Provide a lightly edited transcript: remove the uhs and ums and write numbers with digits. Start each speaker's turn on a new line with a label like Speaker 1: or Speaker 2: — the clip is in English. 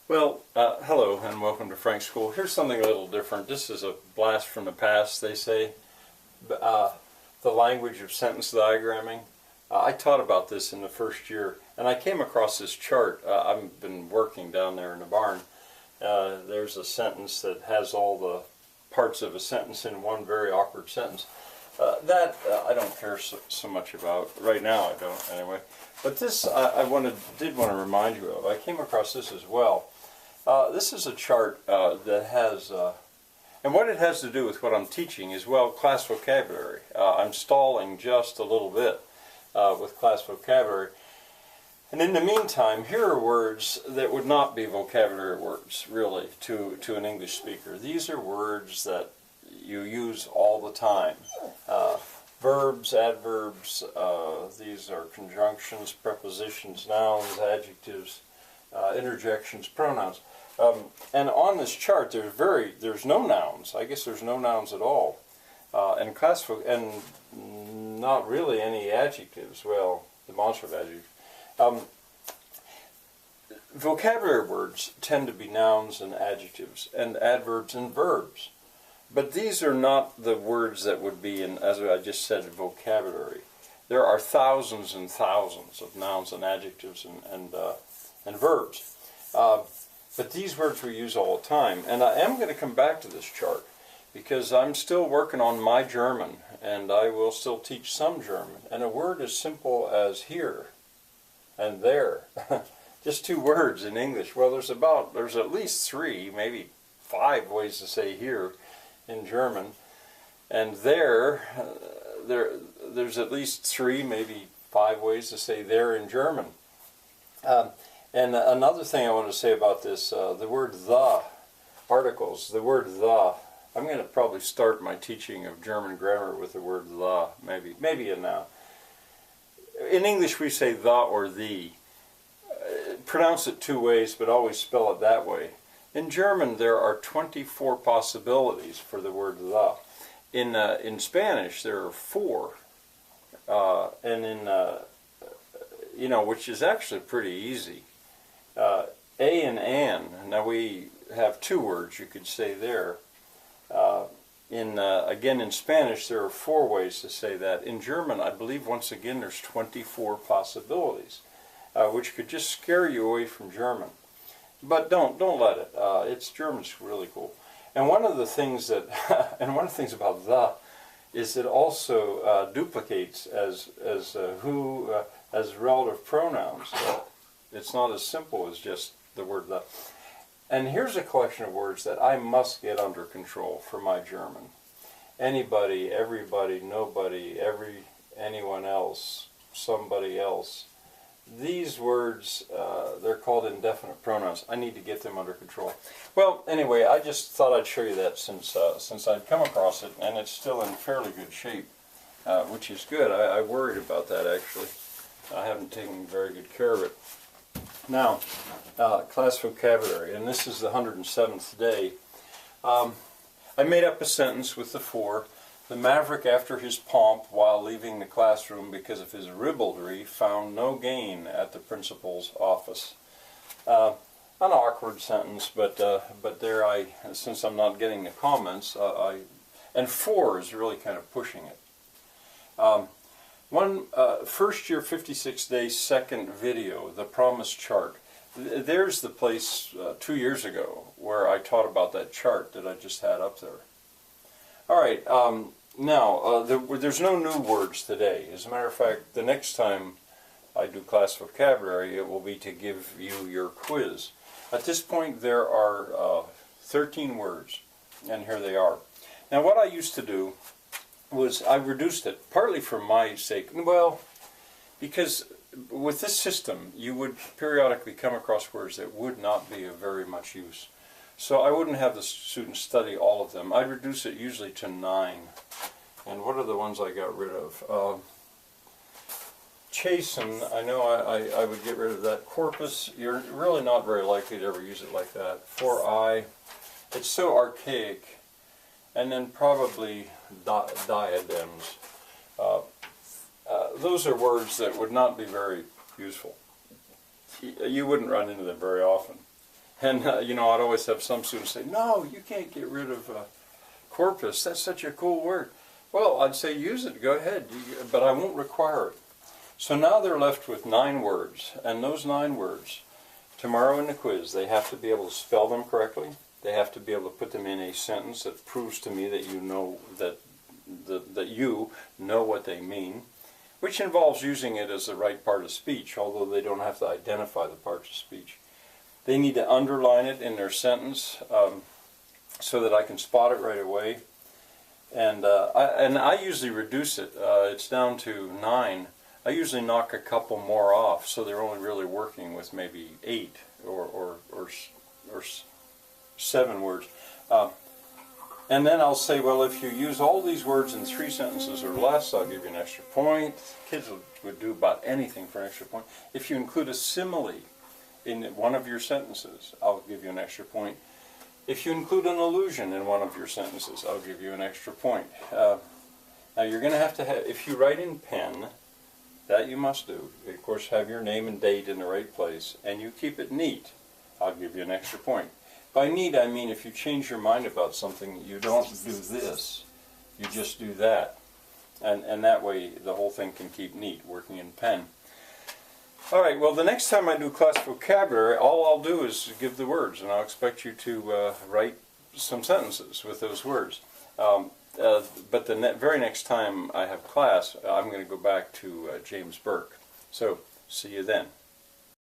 Speaker 1: Well, hello and welcome to Frank's School. Here's something a little different. This is a blast from the past, they say. The language of sentence diagramming. I taught about this in the first year, and I came across this chart. I've been working down there in the barn. There's a sentence that has all the parts of a sentence in one very awkward sentence. I don't care so much about. Right now I don't, anyway. But this I did want to remind you of. I came across this as well. This is a chart that has, and what it has to do with what I'm teaching is, well, class vocabulary. I'm stalling just a little bit with class vocabulary. And in the meantime, here are words that would not be vocabulary words, really, to an English speaker. These are words that you use all the time. Verbs, adverbs, these are conjunctions, prepositions, nouns, adjectives, interjections, pronouns. And on this chart, there's no nouns. I guess there's no nouns at all, and not really any adjectives. Well, demonstrative adjectives. Vocabulary words tend to be nouns and adjectives, and adverbs and verbs. But these are not the words that would be in, as I just said, vocabulary. There are thousands and thousands of nouns and adjectives and verbs. But these words we use all the time. And I am going to come back to this chart because I'm still working on my German, and I will still teach some German. And a word as simple as here and there, just two words in English. Well, there's at least 3, maybe 5 ways to say here in German, and there's at least 3, maybe 5 ways to say there in German. And another thing I want to say about this, the word the, articles, the word the. I'm going to probably start my teaching of German grammar with the word the, maybe a noun. In English we say the or the. Pronounce it 2 ways, but always spell it that way. In German, there are 24 possibilities for the word the. In Spanish, there are 4, and which is actually pretty easy. A and an. Now we have 2 words you could say there. Again, in Spanish, there are 4 ways to say that. In German, I believe once again there's 24 possibilities, which could just scare you away from German. But don't let it. German's really cool. And one of the things about the is it also duplicates as relative pronouns. It's not as simple as just the word the. And here's a collection of words that I must get under control for my German. Anybody, everybody, nobody, anyone else, somebody else. These words, they're called indefinite pronouns. I need to get them under control. Well, anyway, I just thought I'd show you that since I'd come across it, and it's still in fairly good shape, which is good. I worried about that, actually. I haven't taken very good care of it. Now, class vocabulary, and this is the 107th day. I made up a sentence with the 4. The maverick, after his pomp while leaving the classroom because of his ribaldry, found no gain at the principal's office. An awkward sentence, but there since I'm not getting the comments, and 4 is really kind of pushing it. First year 56 days second video, the promise chart. There's the place 2 years ago where I taught about that chart that I just had up there. All right, now, there's no new words today. As a matter of fact, the next time I do class vocabulary, it will be to give you your quiz. At this point, there are 13 words, and here they are. Now, what I used to do was I reduced it, partly for my sake. Well, because with this system, you would periodically come across words that would not be of very much use. So I wouldn't have the students study all of them. I'd reduce it usually to 9. And what are the ones I got rid of? Chasten, I know I would get rid of that. Corpus, you're really not very likely to ever use it like that. For I, it's so archaic. And then probably diadems. Those are words that would not be very useful. You wouldn't run into them very often. And, you know, I'd always have some students say, no, you can't get rid of corpus. That's such a cool word. Well, I'd say use it, go ahead, but I won't require it. So now they're left with 9 words, and those 9 words, tomorrow in the quiz, they have to be able to spell them correctly. They have to be able to put them in a sentence that proves to me that you know that you know what they mean, which involves using it as the right part of speech, although they don't have to identify the parts of speech. They need to underline it in their sentence so that I can spot it right away. And I usually reduce it. It's down to 9. I usually knock a couple more off, so they're only really working with maybe 8 or 7 words. And then I'll say, well, if you use all these words in 3 sentences or less, I'll give you an extra point. Kids would do about anything for an extra point. If you include a simile in one of your sentences, I'll give you an extra point. If you include an allusion in one of your sentences, I'll give you an extra point. Now you're going to have, if you write in pen, that you must do. Of course, have your name and date in the right place, and you keep it neat, I'll give you an extra point. By neat, I mean if you change your mind about something, you don't do this, you just do that. And that way the whole thing can keep neat, working in pen. Alright, well the next time I do class vocabulary, all I'll do is give the words, and I'll expect you to write some sentences with those words. But the very next time I have class, I'm going to go back to James Burke. So, see you then.